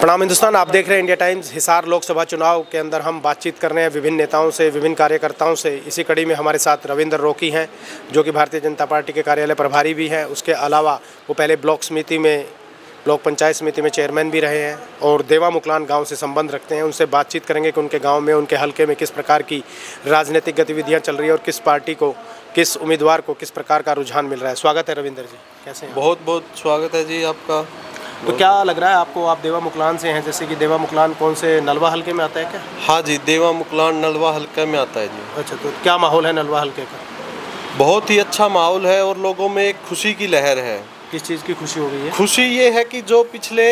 प्रणाम हिंदुस्तान, आप देख रहे हैं इंडिया टाइम्स। हिसार लोकसभा चुनाव के अंदर हम बातचीत कर रहे हैं विभिन्न नेताओं से, विभिन्न कार्यकर्ताओं से। इसी कड़ी में हमारे साथ रविंद्र रोकी हैं, जो कि भारतीय जनता पार्टी के कार्यालय प्रभारी भी हैं। उसके अलावा वो पहले ब्लॉक पंचायत समिति में चेयरमैन भी रहे हैं और देवा मुकलान गांव से संबंध रखते हैं। उनसे बातचीत करेंगे कि उनके गांव में, उनके हलके में किस प्रकार की राजनीतिक गतिविधियां चल रही है और किस पार्टी को, किस उम्मीदवार को किस प्रकार का रुझान मिल रहा है। स्वागत है रविंद्र जी, कैसे हैं? बहुत बहुत स्वागत है जी आपका। तो क्या लग रहा है आपको, आप देवा मुकलान से हैं, जैसे कि देवा मुकलान कौन से नलवा हलके में आता है क्या? हाँ जी, देवा मुकलान नलवा हलके में आता है जी। अच्छा, तो क्या माहौल है नलवा हलके का? बहुत ही अच्छा माहौल है और लोगों में एक खुशी की लहर है। किस चीज़ की खुशी हो गई है? खुशी ये है कि जो पिछले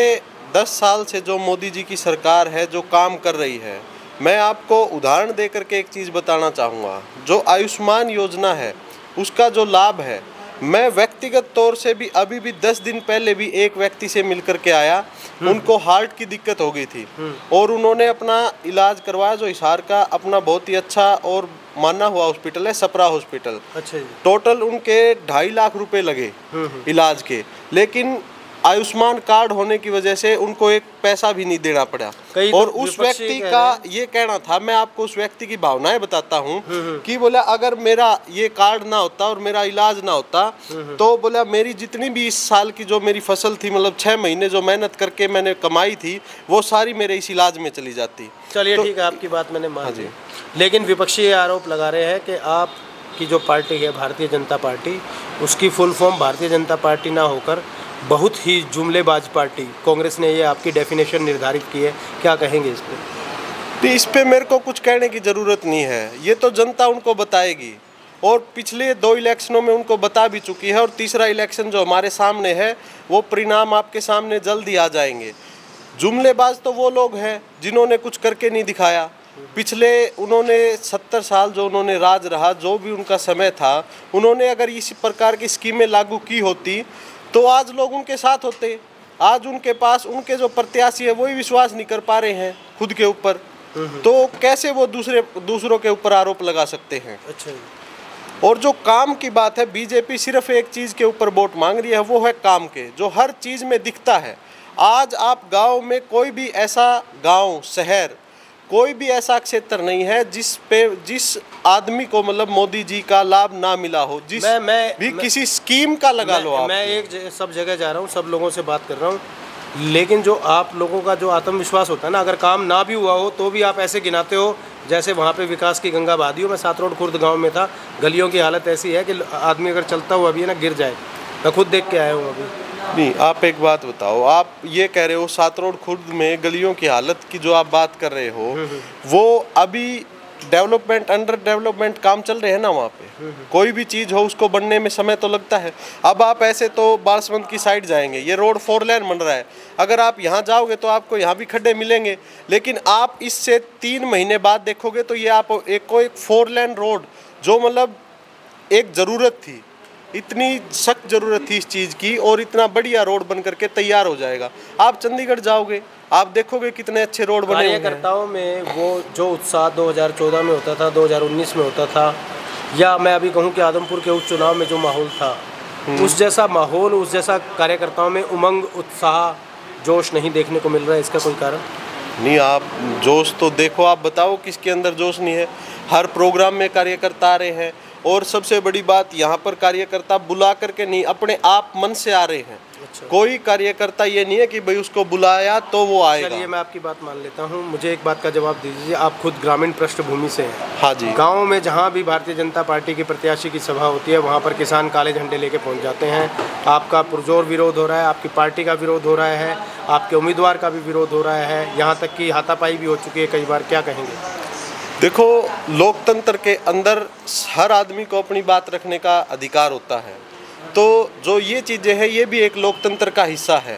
10 साल से जो मोदी जी की सरकार है, जो काम कर रही है, मैं आपको उदाहरण दे करके एक चीज़ बताना चाहूँगा। जो आयुष्मान योजना है उसका जो लाभ है, मैं व्यक्तिगत तौर से भी अभी भी 10 दिन पहले भी एक व्यक्ति से मिलकर के आया। उनको हार्ट की दिक्कत हो गई थी और उन्होंने अपना इलाज करवाया, जो हिसार का अपना बहुत ही अच्छा और माना हुआ हॉस्पिटल है, सपरा हॉस्पिटल। अच्छा जी। टोटल उनके 2.5 लाख रुपए लगे इलाज के, लेकिन आयुष्मान कार्ड होने की वजह से उनको एक पैसा भी नहीं देना पड़ा। और उस व्यक्ति का ये कहना था, मैं आपको उस व्यक्ति की भावनाएं बताता हूँ कि बोला अगर मेरा ये कार्ड ना होता और मेरा इलाज ना होता तो बोला मेरी जितनी भी इस साल की जो मेरी फसल थी, मतलब 6 महीने जो मेहनत करके मैंने कमाई थी, वो सारी मेरे इस इलाज में चली जाती। चलिए ठीक है, आपकी बात मैंने मान ली। लेकिन विपक्षी ये आरोप लगा रहे हैं कि आपकी जो पार्टी है भारतीय जनता पार्टी, उसकी full form Bharatiya Janata party ना होकर बहुत ही जुमलेबाज पार्टी कांग्रेस ने ये आपकी डेफिनेशन निर्धारित की है। क्या कहेंगे इस पर? इस पे मेरे को कुछ कहने की ज़रूरत नहीं है, ये तो जनता उनको बताएगी और पिछले 2 इलेक्शनों में उनको बता भी चुकी है और तीसरा इलेक्शन जो हमारे सामने है वो परिणाम आपके सामने जल्द ही आ जाएंगे। जुमलेबाज तो वो लोग हैं जिन्होंने कुछ करके नहीं दिखाया। पिछले उन्होंने 70 साल जो उन्होंने राज रहा, जो भी उनका समय था, उन्होंने अगर इसी प्रकार की स्कीमें लागू की होती तो आज लोग उनके साथ होते। आज उनके पास उनके जो प्रत्याशी है वही विश्वास नहीं कर पा रहे हैं खुद के ऊपर, तो कैसे वो दूसरों के ऊपर आरोप लगा सकते हैं? अच्छा। और जो काम की बात है, बीजेपी सिर्फ एक चीज़ के ऊपर वोट मांग रही है, वो है काम के, जो हर चीज़ में दिखता है। आज आप गांव में कोई भी ऐसा गांव, शहर, कोई भी ऐसा क्षेत्र नहीं है जिस आदमी को मतलब मोदी जी का लाभ ना मिला हो, जिस किसी स्कीम का लगा लो आप। मैं सब जगह जा रहा हूँ, सब लोगों से बात कर रहा हूँ, लेकिन जो आप लोगों का जो आत्मविश्वास होता है ना, अगर काम ना भी हुआ हो तो भी आप ऐसे गिनाते हो जैसे वहाँ पे विकास की गंगा बहा दी हो। मैं 7 रोड खुर्द गाँव में था, गलियों की हालत ऐसी है कि आदमी अगर चलता हुआ भी है ना गिर जाए। मैं खुद देख के आया हूँ अभी। नहीं, आप एक बात बताओ, आप ये कह रहे हो 7 रोड खुर्द में गलियों की हालत की जो आप बात कर रहे हो, वो अभी डेवलपमेंट, अंडर डेवलपमेंट काम चल रहे हैं ना वहाँ पे। कोई भी चीज़ हो उसको बनने में समय तो लगता है। अब आप ऐसे तो बालसमंद की साइड जाएंगे, ये रोड 4 लेन बन रहा है, अगर आप यहाँ जाओगे तो आपको यहाँ भी खड्डे मिलेंगे, लेकिन आप इससे 3 महीने बाद देखोगे तो ये आप एक 4 लेन रोड, जो मतलब एक ज़रूरत थी, इतनी सख्त ज़रूरत थी इस चीज़ की, और इतना बढ़िया रोड बन करके तैयार हो जाएगा। आप चंडीगढ़ जाओगे, आप देखोगे कितने अच्छे रोड बने हुए हैं। कार्यकर्ताओं में वो जो उत्साह 2014 में होता था, 2019 में होता था, या मैं अभी कहूँ कि आदमपुर के उपचुनाव में जो माहौल था, उस जैसा माहौल, उस जैसा कार्यकर्ताओं में उमंग, उत्साह, जोश नहीं देखने को मिल रहा है। इसका कोई कारण? नहीं, आप जोश तो देखो, आप बताओ किसके अंदर जोश नहीं है? हर प्रोग्राम में कार्यकर्ता आ रहे हैं, और सबसे बड़ी बात, यहाँ पर कार्यकर्ता बुला करके नहीं, अपने आप मन से आ रहे हैं। अच्छा। कोई कार्यकर्ता ये नहीं है कि भाई उसको बुलाया तो वो आएगा। चलिए, मैं आपकी बात मान लेता हूँ, मुझे एक बात का जवाब दीजिए। आप खुद ग्रामीण पृष्ठभूमि से हैं। हाँ जी। गाँव में जहाँ भी भारतीय जनता पार्टी की प्रत्याशी की सभा होती है, वहाँ पर किसान काले झंडे लेके पहुँच जाते हैं। आपका पुरजोर विरोध हो रहा है, आपकी पार्टी का विरोध हो रहा है, आपके उम्मीदवार का भी विरोध हो रहा है, यहाँ तक कि हाथापाई भी हो चुकी है कई बार। क्या कहेंगे? देखो, लोकतंत्र के अंदर हर आदमी को अपनी बात रखने का अधिकार होता है, तो जो ये चीज़ें हैं ये भी एक लोकतंत्र का हिस्सा है।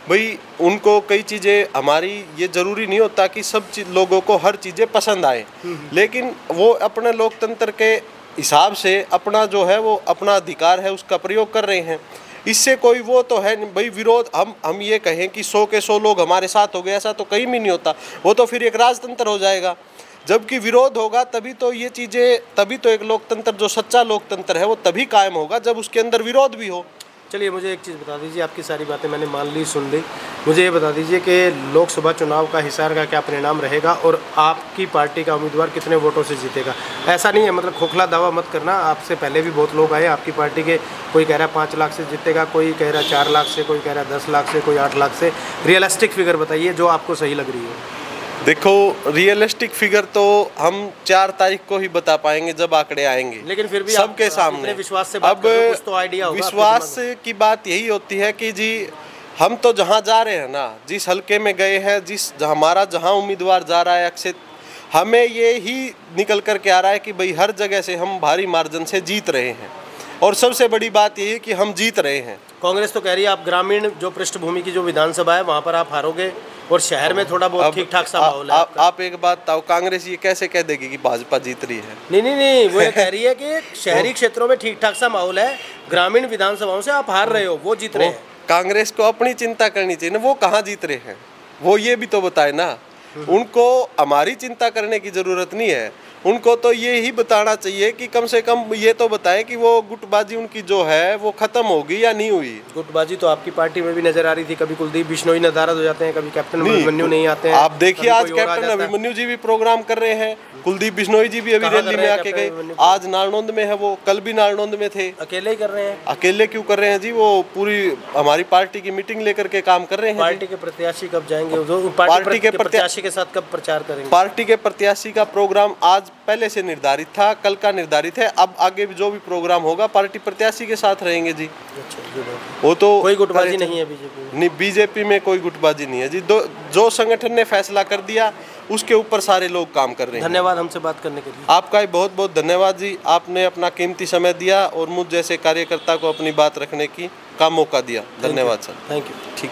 भाई उनको कई चीज़ें, हमारी ये ज़रूरी नहीं होता कि सब लोगों को हर चीज़ें पसंद आए, लेकिन वो अपने लोकतंत्र के हिसाब से अपना जो है वो अपना अधिकार है उसका प्रयोग कर रहे हैं। इससे कोई वो तो है भाई विरोध, हम ये कहें कि 100 के 100 लोग हमारे साथ हो गए, ऐसा तो कहीं भी नहीं होता। वो तो फिर एक राजतंत्र हो जाएगा। जबकि विरोध होगा तभी तो ये चीज़ें, तभी तो एक लोकतंत्र, जो सच्चा लोकतंत्र है, वो तभी कायम होगा जब उसके अंदर विरोध भी हो। चलिए मुझे एक चीज़ बता दीजिए, आपकी सारी बातें मैंने मान ली, सुन ली। मुझे ये बता दीजिए कि लोकसभा चुनाव का हिसार का क्या परिणाम रहेगा और आपकी पार्टी का उम्मीदवार कितने वोटों से जीतेगा? ऐसा नहीं है, मतलब खोखला दावा मत करना। आपसे पहले भी बहुत लोग आए आपकी पार्टी के, कोई कह रहा है 5 लाख से जीतेगा, कोई कह रहा है 4 लाख से, कोई कह रहा है 10 लाख से, कोई 8 लाख से। रियलिस्टिक फिगर बताइए जो आपको सही लग रही है। देखो, रियलिस्टिक फिगर तो हम 4 तारीख को ही बता पाएंगे जब आंकड़े आएंगे, लेकिन फिर भी सबके सामने। विश्वास से बात अब कर रहे हो, कुछ तो आइडिया होगा विश्वास की बात यही होती है कि जी हम तो जहाँ जा रहे हैं ना, जिस हलके में गए हैं, हमारा जहाँ उम्मीदवार जा रहा है, अक्षित हमें ये ही निकल कर के आ रहा है कि भाई हर जगह से हम भारी मार्जिन से जीत रहे हैं। और सबसे बड़ी बात यही है कि हम जीत रहे हैं। कांग्रेस तो कह रही है आप ग्रामीण जो पृष्ठभूमि की जो विधानसभा है वहाँ पर आप हारोगे और शहर में थोड़ा बहुत ठीक ठाक सा माहौल है। आप एक बात बताओ, कांग्रेस ये कैसे कह देगी कि भाजपा जीत रही है? नहीं, वो ये कह रही है कि शहरी क्षेत्रों में ठीक ठाक सा माहौल है, ग्रामीण विधानसभाओं से आप हार रहे हो, वो जीत रहे हैं। कांग्रेस को अपनी चिंता करनी चाहिए ना, वो कहाँ जीत रहे हैं, वो ये भी तो बताए ना। उनको हमारी चिंता करने की जरूरत नहीं है, उनको तो ये ही बताना चाहिए कि कम से कम ये तो बताएं कि वो गुटबाजी उनकी जो है वो खत्म होगी या नहीं हुई। गुटबाजी तो आपकी पार्टी में भी नजर आ रही थी, कभी कुलदीप बिश्नोई नाराज हो जाते हैं, कभी कैप्टन अभिमन्यु नहीं आते हैं। आप देखिए आज कैप्टन अभिमन्यु जी भी प्रोग्राम कर रहे हैं, कुलदीप बिश्नोई जी भी अभी रैली में आके गए, आज नालनोंद में है वो, कल भी नालनोंद में थे। अकेले ही कर रहे हैं? अकेले क्यों कर रहे हैं जी, वो पूरी हमारी पार्टी की मीटिंग लेकर के काम कर रहे हैं। पार्टी के प्रत्याशी कब जाएंगे, पार्टी के प्रत्याशी के साथ कब प्रचार करेंगे? पार्टी के प्रत्याशी का प्रोग्राम आज पहले से निर्धारित था, कल का निर्धारित है। अब आगे भी जो भी प्रोग्राम होगा पार्टी प्रत्याशी के साथ रहेंगे जी। वो तो कोई गुटबाजी नहीं है बीजेपी में? नहीं, बीजेपी में कोई गुटबाजी नहीं है जी। जो संगठन ने फैसला कर दिया उसके ऊपर सारे लोग काम कर रहे हैं। धन्यवाद हमसे बात करने के लिए। आपका ही बहुत बहुत धन्यवाद जी, आपने अपना कीमती समय दिया और मुझ जैसे कार्यकर्ता को अपनी बात रखने की का मौका दिया। धन्यवाद सर। Thank you. ठीक।